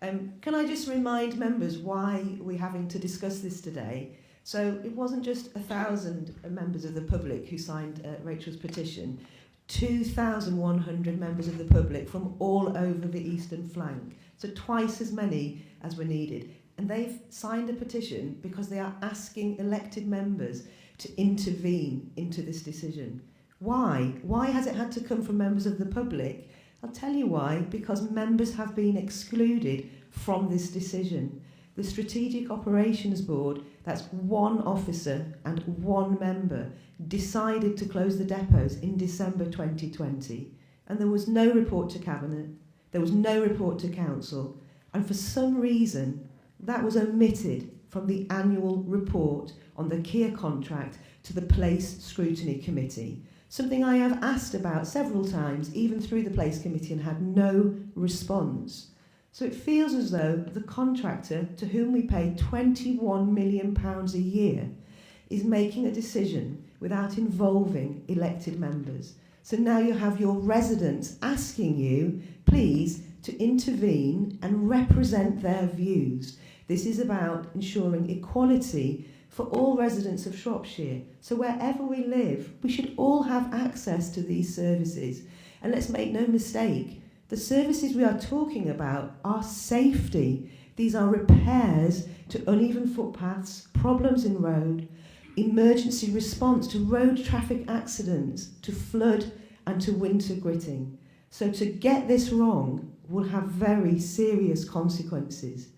Can I just remind members why we're having to discuss this today? So it wasn't just 1,000 members of the public who signed Rachel's petition. 2,100 members of the public from all over the eastern flank. So twice as many as were needed. And they've signed a petition because they are asking elected members to intervene into this decision. Why? Why has it had to come from members of the public? I'll tell you why. Because members have been excluded from this decision. The Strategic Operations Board, that's one officer and one member, decided to close the depots in December 2020. And there was no report to Cabinet, there was no report to Council, and for some reason that was omitted from the annual report on the Kia contract to the Place Scrutiny Committee. Something I have asked about several times, even through the Place Committee, and had no response. So it feels as though the contractor, to whom we pay £21 million a year, is making a decision without involving elected members. So now you have your residents asking you, please, to intervene and represent their views. This is about ensuring equality for all residents of Shropshire. So wherever we live, we should all have access to these services. And let's make no mistake, the services we are talking about are safety. These are repairs to uneven footpaths, problems in road, emergency response to road traffic accidents, to flood and to winter gritting. So to get this wrong will have very serious consequences.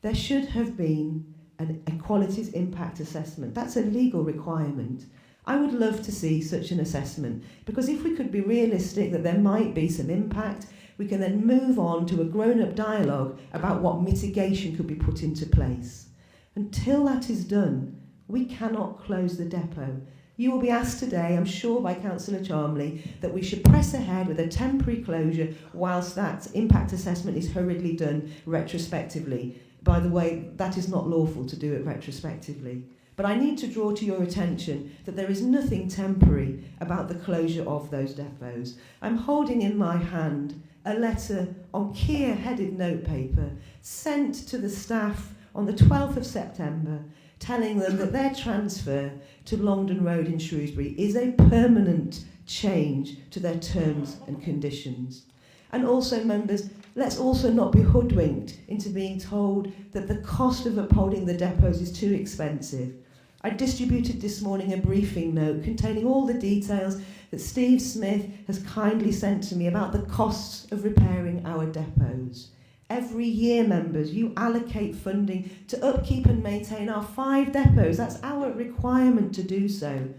There should have been an equalities impact assessment. That's a legal requirement. I would love to see such an assessment, because if we could be realistic that there might be some impact, we can then move on to a grown-up dialogue about what mitigation could be put into place. Until that is done, we cannot close the depot. You will be asked today, I'm sure by Councillor Chalmley, that we should press ahead with a temporary closure whilst that impact assessment is hurriedly done retrospectively. By the way, that is not lawful to do it retrospectively. But I need to draw to your attention that there is nothing temporary about the closure of those depots. I'm holding in my hand a letter on Kia-headed notepaper sent to the staff on the 12th of September, telling them that their transfer to Longdon Road in Shrewsbury is a permanent change to their terms and conditions. And also, members, let's also not be hoodwinked into being told that the cost of upholding the depots is too expensive. I distributed this morning a briefing note containing all the details that Steve Smith has kindly sent to me about the costs of repairing our depots. Every year, members, you allocate funding to upkeep and maintain our 5 depots. That's our requirement to do so.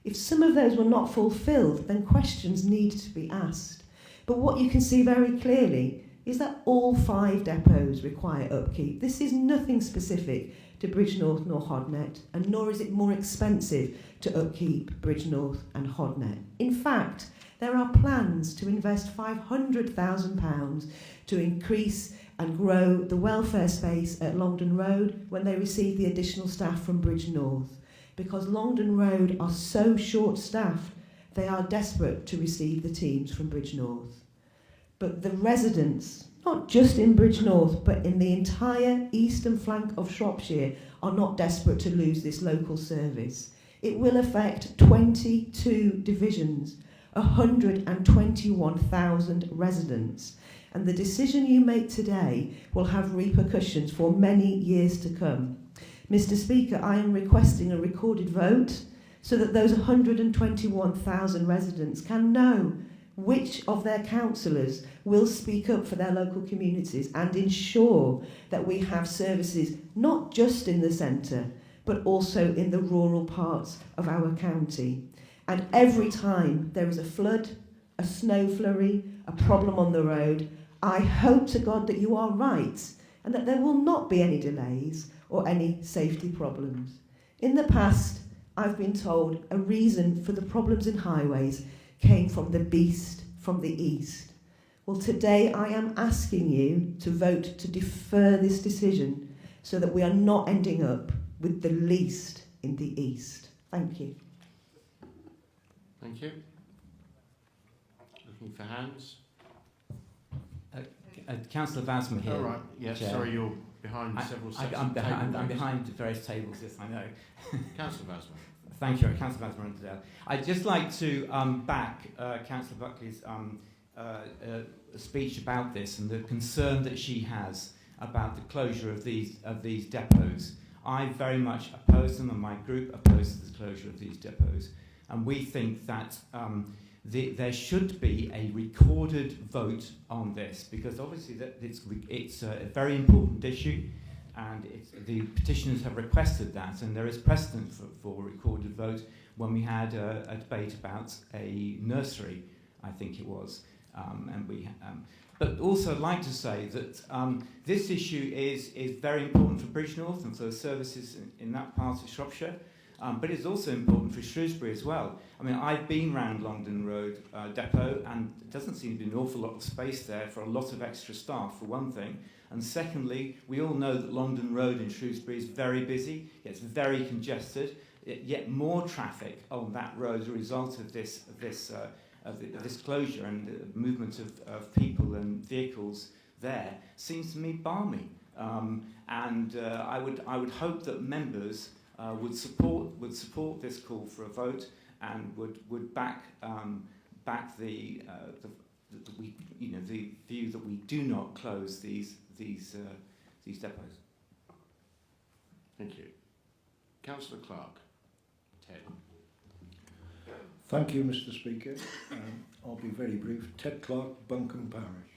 If some of those were not fulfilled, then questions need to be asked. But what you can see very clearly is that all 5 depots require upkeep. This is nothing specific to Bridgnorth nor Hodnet, and nor is it more expensive to upkeep Bridgnorth and Hodnet. In fact, there are plans to invest £500,000 to increase and grow the welfare space at Longdon Road when they receive the additional staff from Bridgnorth. Because Longdon Road are so short-staffed, they are desperate to receive the teams from Bridgnorth. But the residents, not just in Bridgnorth, but in the entire eastern flank of Shropshire, are not desperate to lose this local service. It will affect 22 divisions, 121,000 residents. And the decision you make today will have repercussions for many years to come. Mr. Speaker, I am requesting a recorded vote so that those 121,000 residents can know which of their councillors will speak up for their local communities and ensure that we have services not just in the centre, but also in the rural parts of our county. And every time there is a flood, a snow flurry, a problem on the road, I hope to God that you are right and that there will not be any delays or any safety problems. In the past, I've been told a reason for the problems in highways came from the beast from the east. Well, today I am asking you to vote to defer this decision so that we are not ending up with the least in the east. Thank you. Thank you. Looking for hands. Councillor Vasmer here. All right. Yes. Chair. Sorry, you're behind several sets I'm of table I'm names. behind various tables. Yes, I know. Councillor Vasmer. Thank you, Councillor Vasmer Underdale. I'd just like to back Councillor Buckley's speech about this and the concern that she has about the closure of these depots. I very much oppose them, and my group opposes the closure of these depots. And we think that there should be a recorded vote on this, because obviously it's a very important issue, and the petitioners have requested that, and there is precedent for a recorded vote when we had a debate about a nursery, I think it was, but also I'd like to say that this issue is very important for Bridgnorth and for services in that part of Shropshire, but it's also important for Shrewsbury as well. I mean, I've been round Longdon Road depot, and it doesn't seem to be an awful lot of space there for a lot of extra staff, for one thing. And secondly, we all know that Longdon Road in Shrewsbury is very busy, it's very congested, yet more traffic on that road as a result of this closure and the movement of people and vehicles there seems to me balmy. I would hope that members would support this call for a vote and would back the view that we do not close these depots. Thank you. Councillor Clark. Ted. Thank you, Mr. Speaker. I'll be very brief. Ted Clark, Buncombe Parish.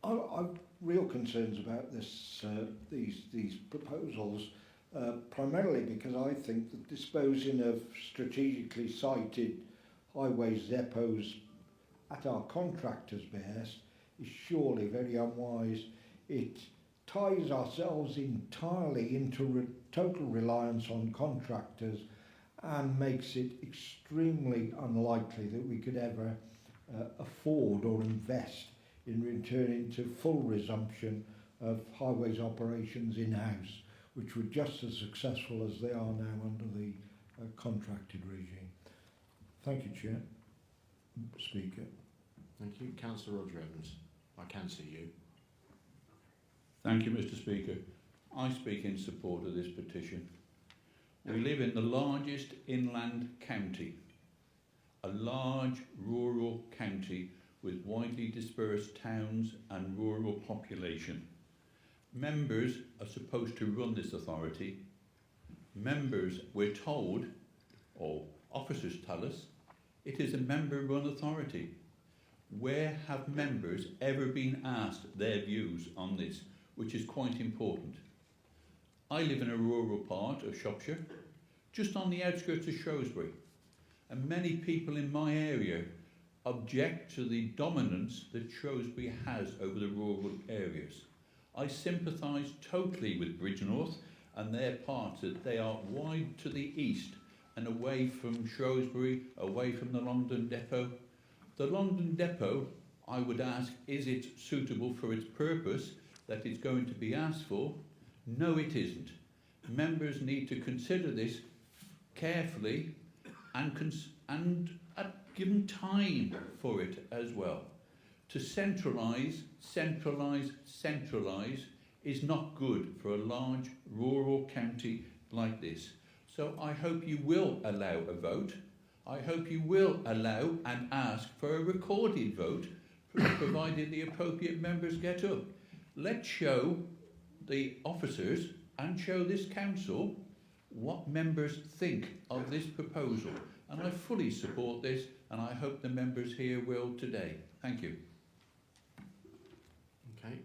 I've real concerns about these proposals, primarily because I think that disposing of strategically sited highways depots at our contractors' behest is surely very unwise. It ties ourselves entirely into total reliance on contractors and makes it extremely unlikely that we could ever afford or invest in returning to full resumption of highways operations in-house, which were just as successful as they are now under the contracted regime. Thank you, Chair. Speaker. Thank you. Councillor Roger Evans. I can see you. Thank you, Mr. Speaker. I speak in support of this petition. We live in the largest inland county, a large rural county with widely dispersed towns and rural population. Members are supposed to run this authority. Members, we're told, or officers tell us, it is a member-run authority. Where have members ever been asked their views on this, which is quite important? I live in a rural part of Shropshire, just on the outskirts of Shrewsbury, and many people in my area object to the dominance that Shrewsbury has over the rural areas. I sympathise totally with Bridgnorth and their part that they are wide to the east and away from Shrewsbury, away from the Longdon depot. The Longdon depot, I would ask, is it suitable for its purpose that it's going to be asked for? No, it isn't. Members need to consider this carefully and give them time for it as well. To centralise is not good for a large rural county like this. So I hope you will allow a vote. I hope you will allow and ask for a recorded vote, provided the appropriate members get up. Let's show the officers and show this council what members think of this proposal. And I fully support this, and I hope the members here will today. Thank you. Okay.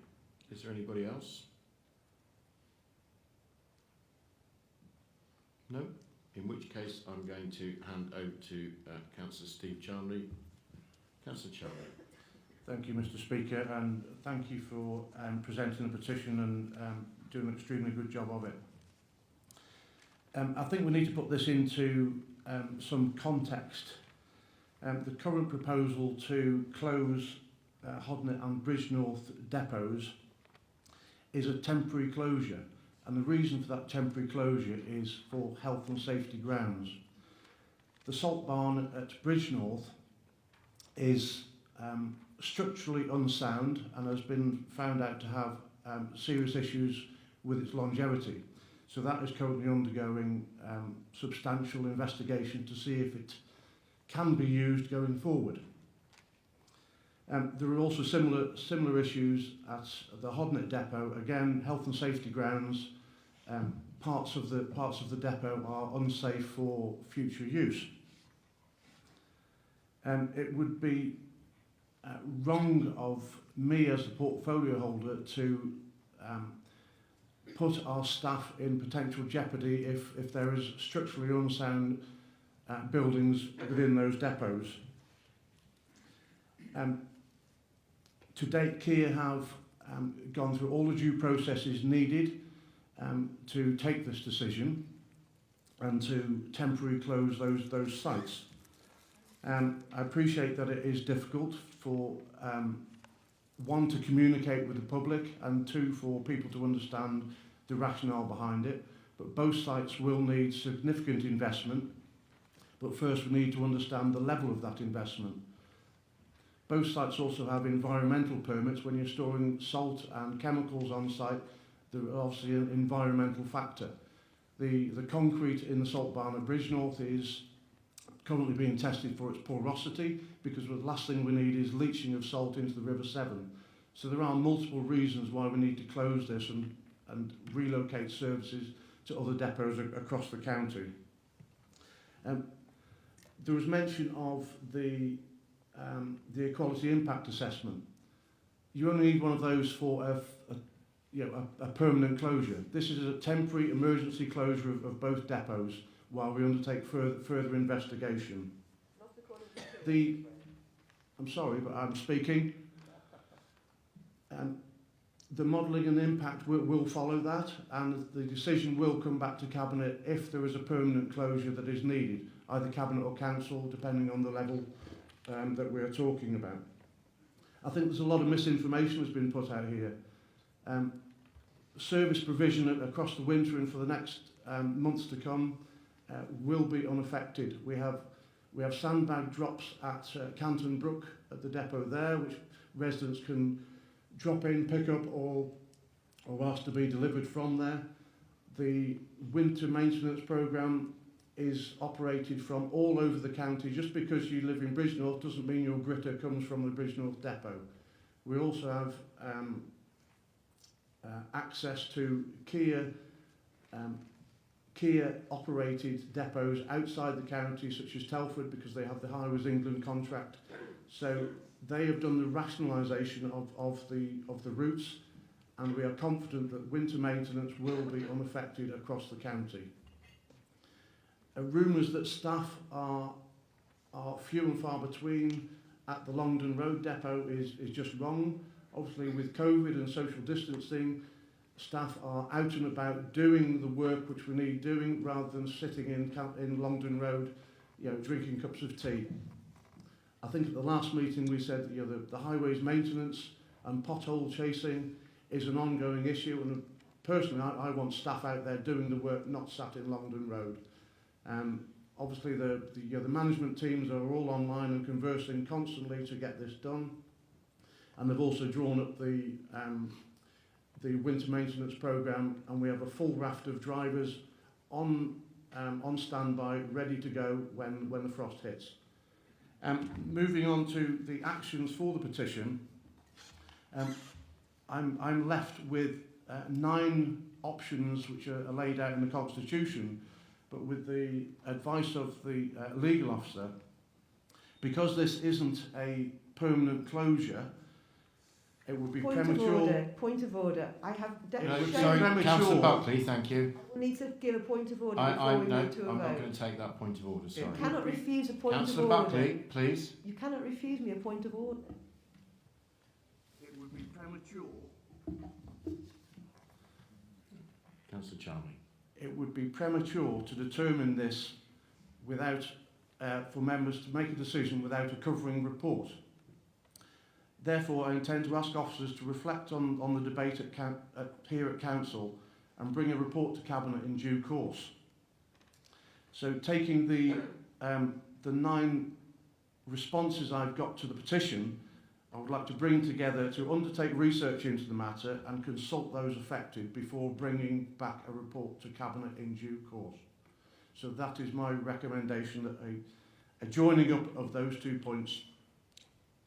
Is there anybody else? No? In which case I'm going to hand over to Councillor Steve Charnley. Councillor Charnley. Thank you, Mr. Speaker, and thank you for presenting the petition and doing an extremely good job of it. I think we need to put this into some context. The current proposal to close Hodnet and Bridgnorth depots is a temporary closure, and the reason for that temporary closure is for health and safety grounds. The salt barn at Bridgnorth is structurally unsound and has been found out to have serious issues with its longevity. So that is currently undergoing substantial investigation to see if it can be used going forward. There are also similar issues at the Hodnet depot. Again, health and safety grounds. Parts of the depot are unsafe for future use. It would be wrong of me as the portfolio holder to put our staff in potential jeopardy if there is structurally unsound buildings within those depots. To date, Kia have gone through all the due processes needed to take this decision and to temporarily close those sites. I appreciate that it is difficult for one, to communicate with the public, and two, for people to understand the rationale behind it. But both sites will need significant investment. But first we need to understand the level of that investment. Both sites also have environmental permits. When you're storing salt and chemicals on site, there is obviously an environmental factor. The concrete in the salt barn at Bridgnorth is currently being tested for its porosity, because the last thing we need is leaching of salt into the River Severn. So there are multiple reasons why we need to close this and relocate services to other depots across the county. There was mention of the equality impact assessment. You only need one of those for a permanent closure. This is a temporary emergency closure of both depots while we undertake further investigation. I'm sorry, but I'm speaking. The modelling and impact will follow that, and the decision will come back to Cabinet if there is a permanent closure that is needed, either Cabinet or Council, depending on the level that we are talking about. I think there's a lot of misinformation that's been put out here. Service provision across the winter and for the next months to come will be unaffected. We have sandbag drops at Canton Brook at the depot there, which residents can drop in, pick up, or ask to be delivered from there. The winter maintenance programme is operated from all over the county. Just because you live in Bridgnorth doesn't mean your gritter comes from the Bridgnorth depot. We also have access to Kia operated depots outside the county, such as Telford, because they have the Highways England contract. So they have done the rationalisation of the routes, and we are confident that winter maintenance will be unaffected across the county. Rumours that staff are few and far between at the Longdon Road depot is just wrong. Obviously, with COVID and social distancing, staff are out and about doing the work which we need doing, rather than sitting in Longdon Road, drinking cups of tea. I think at the last meeting we said that the highways maintenance and pothole chasing is an ongoing issue, and personally I want staff out there doing the work, not sat in Longdon Road. Obviously the management teams are all online and conversing constantly to get this done, and they've also drawn up the winter maintenance programme, and we have a full raft of drivers on standby, ready to go when the frost hits. Moving on to the actions for the petition, I'm left with 9 options which are laid out in the Constitution, but with the advice of the legal officer, because this isn't a permanent closure, it would be premature. Point of order. I have Sorry, Councillor Buckley, thank you. We need to give a point of order before we move to a vote. I'm not going to take that point of order, sorry. You cannot refuse a point Councillor of order. Buckley, please. You cannot refuse me a point of order. It would be premature. Councillor Charnley. It would be premature to determine this without, for members to make a decision without a covering report. Therefore, I intend to ask officers to reflect on the debate here at Council and bring a report to Cabinet in due course. So, taking the 9 responses I've got to the petition, I would like to bring together to undertake research into the matter and consult those affected before bringing back a report to Cabinet in due course. So that is my recommendation, that a joining up of those 2 points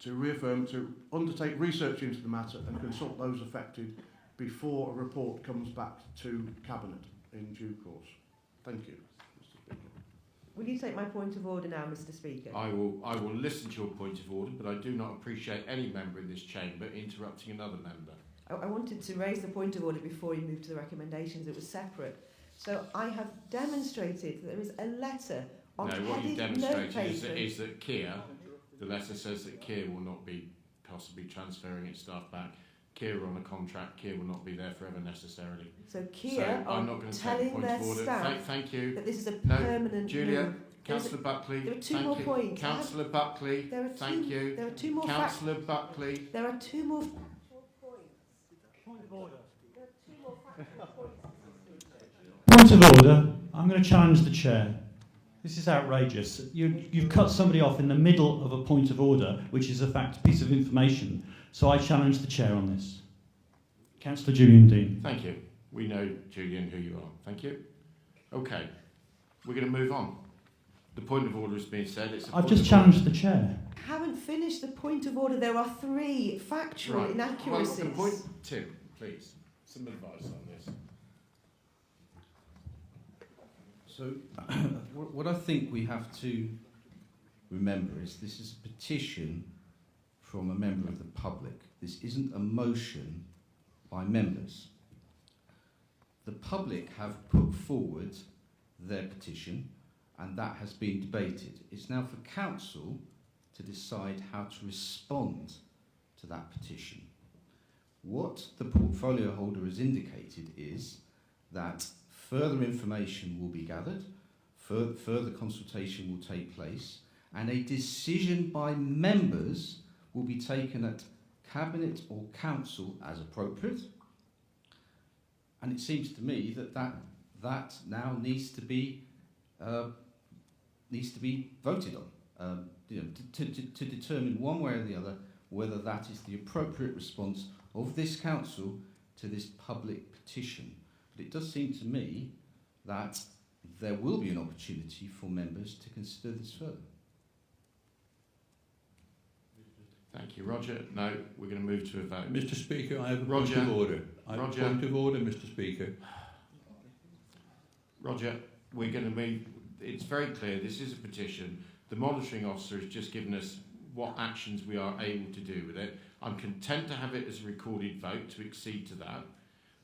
to reaffirm to undertake research into the matter and consult those affected before a report comes back to Cabinet in due course. Thank you, Mr. Speaker. Will you take my point of order now, Mr. Speaker? I will listen to your point of order, but I do not appreciate any member in this chamber interrupting another member. I wanted to raise the point of order before you moved to the recommendations. It was separate. So I have demonstrated that there is a letter on No, what you've headed note demonstrated paper. is that Kia, the letter says that Kia will not be possibly transferring its staff back. Kia are on a contract. Kia will not be there forever necessarily. So Kia so I'm not going to take the telling point their of order. staff Thank you. that this is a No, permanent Julia, move. Councillor Buckley. There are two thank more you. points. Councillor Buckley. There are thank you. There are two more Councillor Buckley. There are two more. Point of order. I'm going to challenge the chair. This is outrageous. You've cut somebody off in the middle of a point of order, which is a fact piece of information. So I challenge the chair on this. Councillor Julian Dean. Thank you. We know, Julian, who you are. Thank you. Okay, we're going to move on. The point of order has been said. I've just challenged the chair. I haven't finished the point of order. There are 3 factual inaccuracies. Tim, please, some advice on this. So, what I think we have to remember is this is a petition from a member of the public. This isn't a motion by members. The public have put forward their petition and that has been debated. It's now for council to decide how to respond to that petition. What the portfolio holder has indicated is that further information will be gathered, further consultation will take place, and a decision by members will be taken at Cabinet or Council as appropriate. And it seems to me that now needs to be voted on, to determine one way or the other whether that is the appropriate response of this council to this public petition. But it does seem to me that there will be an opportunity for members to consider this further. Thank you, Roger. No, we're going to move to a vote. Mr. Speaker, I have a Roger. point of order. I have Roger. a point of order, Mr. Speaker. Roger, we're going to move. It's very clear. This is a petition. The monitoring officer has just given us what actions we are able to do with it. I'm content to have it as a recorded vote to accede to that,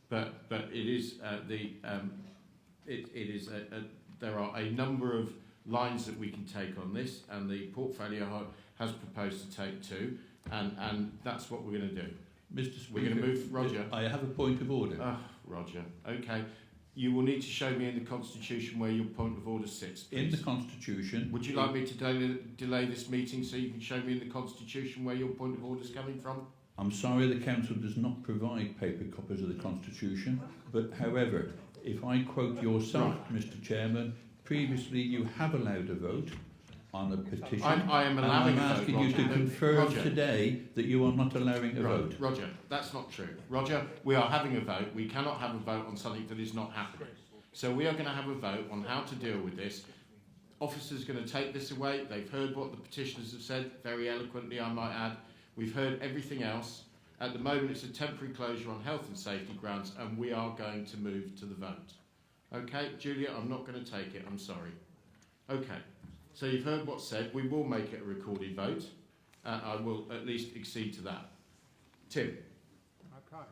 but it is there are a number of lines that we can take on this, and the portfolio has proposed to take 2, and that's what we're going to do. Mr. Speaker, We're going to move, Roger. I have a point of order. Roger. Okay. You will need to show me in the Constitution where your point of order sits, please. In the Constitution... Would you like me to delay this meeting so you can show me in the Constitution where your point of order is coming from? I'm sorry the Council does not provide paper copies of the Constitution, but however, if I quote yourself, Right. Mr. Chairman, previously you have allowed a vote on a petition. I am allowing and a I'm vote, asking you to Roger. confirm Roger. today that you are not allowing a vote. Roger, that's not true. Roger, we are having a vote. We cannot have a vote on something that is not happening. So we are going to have a vote on how to deal with this. Officers are going to take this away. They've heard what the petitioners have said, very eloquently, I might add. We've heard everything else. At the moment, it's a temporary closure on health and safety grounds, and we are going to move to the vote. Okay, Julia, I'm not going to take it. I'm sorry. Okay, so you've heard what's said. We will make it a recorded vote. I will at least accede to that. Tim. Okay.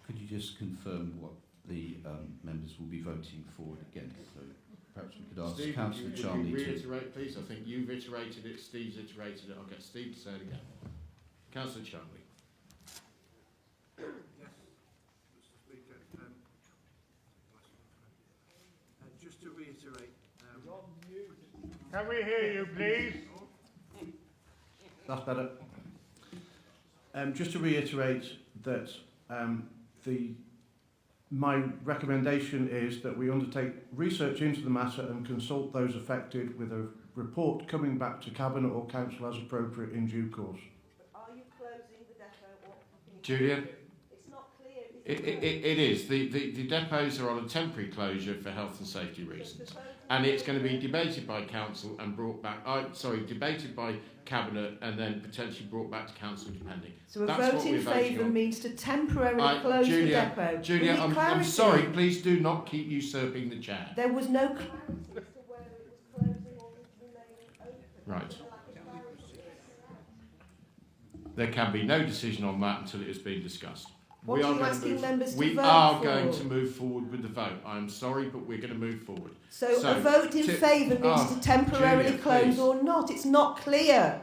Could you just confirm what the members will be voting for against? So perhaps we could ask Steve, Councillor would you Charnley to... reiterate, please? I think you've iterated it, Steve's iterated it. I'll get Steve to say it again. Councillor Charnley. Yes, Mr. Speaker. Just to reiterate... Can we hear you, please? That's better. Just to reiterate that my recommendation is that we undertake research into the matter and consult those affected with a report coming back to Cabinet or Council as appropriate in due course. But are you closing the depot or... Julian? It's not clear. It is. The depots are on a temporary closure for health and safety reasons. And it's going to be debated by Council and brought back... debated by Cabinet and then potentially brought back to Council depending. So a That's vote what in we're voting favour on. means to temporarily close the depot. Julia, We need I'm clarity. sorry, please do not keep usurping the chair. There was no clarity as to whether it was closing or remaining open. Right. There can be no decision on that until it has been discussed. What are you asking members to we vote are for? going to move forward with the vote. I'm sorry, but we're going to move forward. So a vote in favour means to temporarily Julia, close please. or not. It's not clear.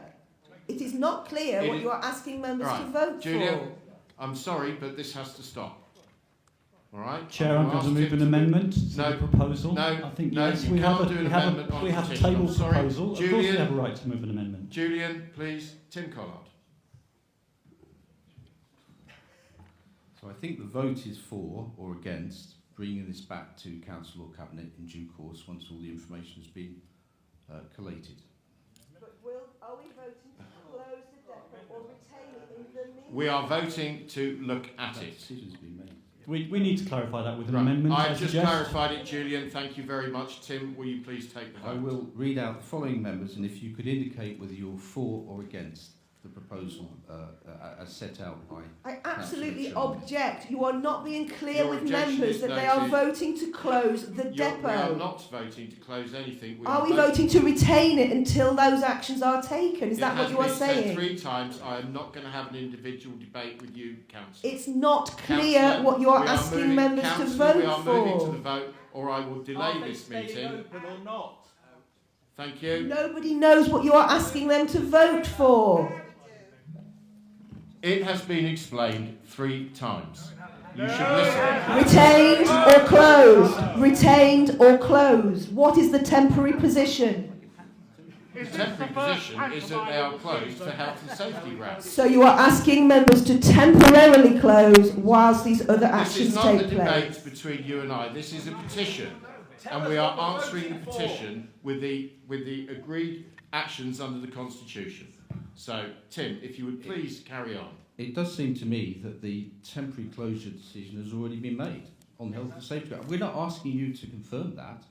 It is not clear It what is- you are asking members to Right. vote Julia, for. I'm sorry, but this has to stop. All right? Chair, I'm going to move an amendment to No, the proposal. no, I think no, yes, you we have can't a, do an we have amendment a, on we a have a petition. table I'm sorry. proposal. Of course we Julian? have a right to move an amendment. Julian, please. Tim Collard. So I think the vote is for or against bringing this back to Council or Cabinet in due course once all the information has been collated. But are we voting to close the depot or retain it in the meantime? We are voting to look at That it. decision's been made. We need to clarify that with an Right. amendment. I I have just suggest. clarified it, Julian. Thank you very much. Tim, will you please take the I vote? will read out the following members, and if you could indicate whether you're for or against the proposal as set out by... I absolutely Councillor Charles. object. You are not being clear Your with objection members is that they are noted. voting to close the We are depot. not voting to close anything. Are we voting to retain it until those actions are taken? Is that what you are It has been said saying? 3 times. I am not going to have an individual debate with you, Councillor. It's not clear Councillor, what you are we asking moving- members to Councillor, we vote are moving to for. the vote, or I will delay this meeting. open or not? Thank you. Nobody knows what you are asking them to vote for. It has been explained 3 times. You should listen. Retained or closed? Retained or closed? What is the temporary position? The temporary position is that they are closed for health and safety grounds. So you are asking members to temporarily close whilst these other This actions is not the take place. debate between you and I. This is a petition, and we are answering the petition with the agreed actions under the Constitution. So, Tim, if you would please carry on. It does seem to me that the temporary closure decision has already been made on health and safety. We're not asking you to confirm that.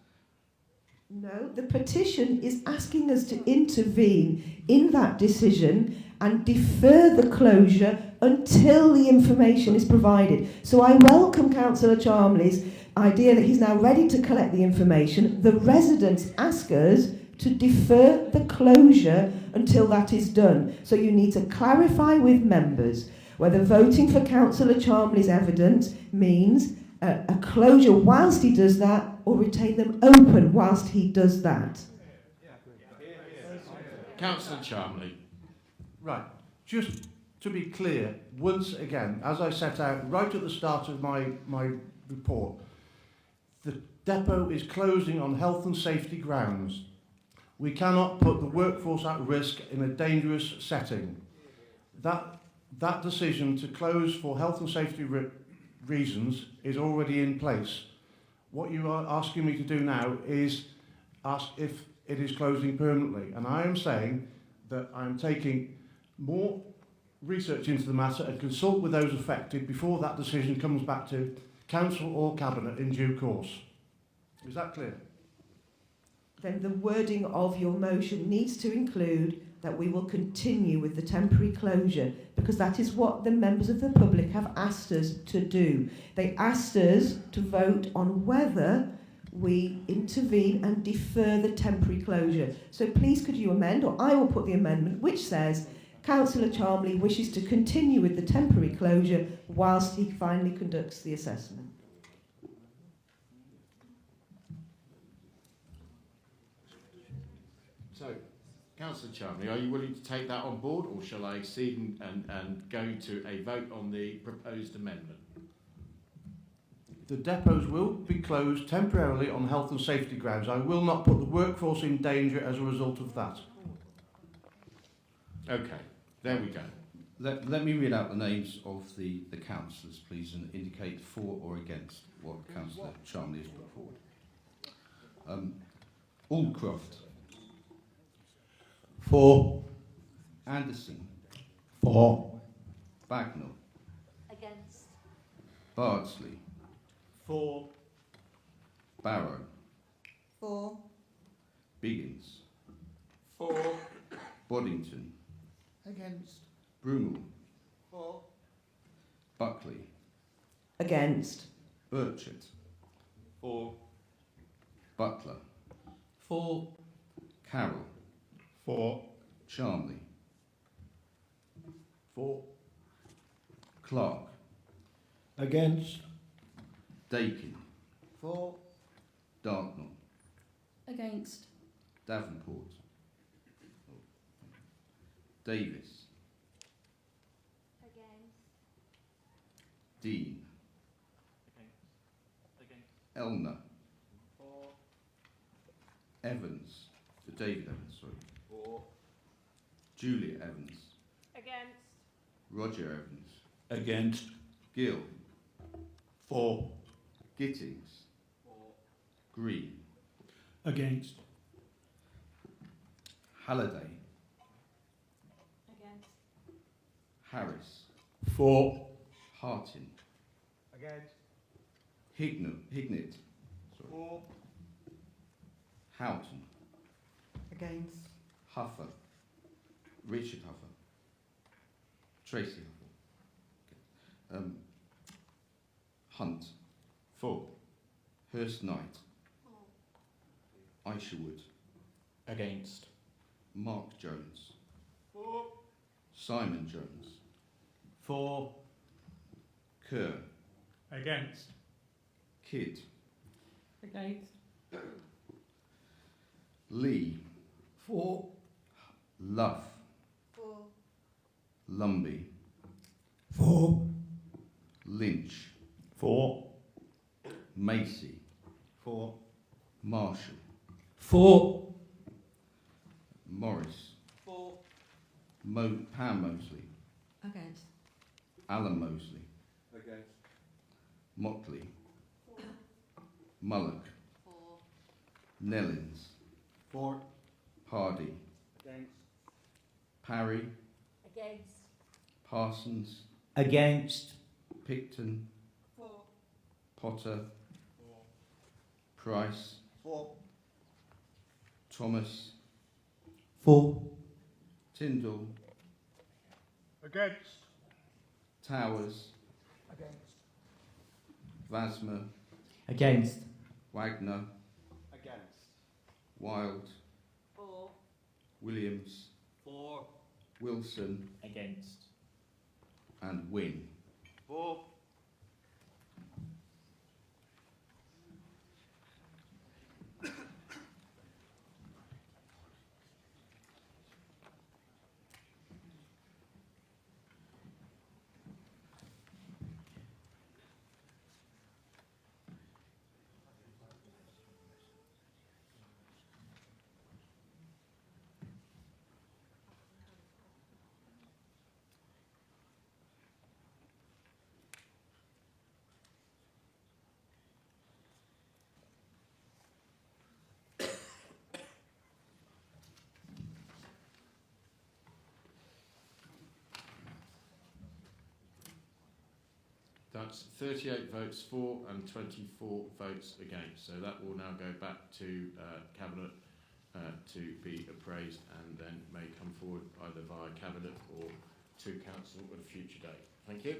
No, the petition is asking us to intervene in that decision and defer the closure until the information is provided. So I welcome Councillor Chalmley's idea that he's now ready to collect the information. The residents ask us to defer the closure until that is done. So you need to clarify with members whether voting for Councillor Chalmley's evidence means a closure whilst he does that, or retain them open whilst he does that. Councillor Chalmley. Right. Just to be clear, once again, as I set out right at the start of my report, the depot is closing on health and safety grounds. We cannot put the workforce at risk in a dangerous setting. That decision to close for health and safety reasons is already in place. What you are asking me to do now is ask if it is closing permanently. And I am saying that I'm taking more research into the matter and consult with those affected before that decision comes back to Council or Cabinet in due course. Is that clear? Then the wording of your motion needs to include that we will continue with the temporary closure, because that is what the members of the public have asked us to do. They asked us to vote on whether we intervene and defer the temporary closure. So please could you amend, or I will put the amendment which says Councillor Chalmley wishes to continue with the temporary closure whilst he finally conducts the assessment. So, Councillor Chalmley, are you willing to take that on board, or shall I accede and go to a vote on the proposed amendment? The depots will be closed temporarily on health and safety grounds. I will not put the workforce in danger as a result of that. Okay, there we go. Let me read out the names of the councillors, please, and indicate for or against what Councillor Chalmley has put forward. Aldcroft, For. Anderson, For. Bagnall, Against. Bardsley, For. Barrow, For. Biggins, For. Boddington, Against. Broomall, For. Buckley, Against. Burchett, For. Butler, For. Carroll, For. Charmley, For. Clark, Against. Dakin, For. Dartnell, Against. Davenport, Davis, Against. Dean, Elner, Evans, David Evans, sorry. For. Julia Evans, Against. Roger Evans, Against. Gill, For. Gittings, Green, Against. Halliday, Against. Harris, For. Hartin, Against. Hignett, sorry. For. Houghton, Against. Huffer, Richard Huffer, Tracy Huffer, Hunt, For. Hurst Knight, Isherwood, Against. Mark Jones, For. Simon Jones, For. Kerr, Against. Kidd, Against. Lee, For. Luff, For. Lumby, For. Lynch, For. Macy, For. Marshall, For. Morris, For. Pam Mosley, Against. Alan Mosley, Against. Motley, Mullock, For. Nellins, For. Hardy, Against. Parry, Against. Parsons, Against. Picton, For. Potter, Price, For. Thomas, For. Tyndall, Against. Towers, Against. Vasmer, Against. Wagner, Against. Wild, For. Williams, For. Wilson, Against. and Wynne. For. That's 38 votes for and 24 votes against. So that will now go back to Cabinet to be appraised and then may come forward either via Cabinet or to Council at a future date. Thank you.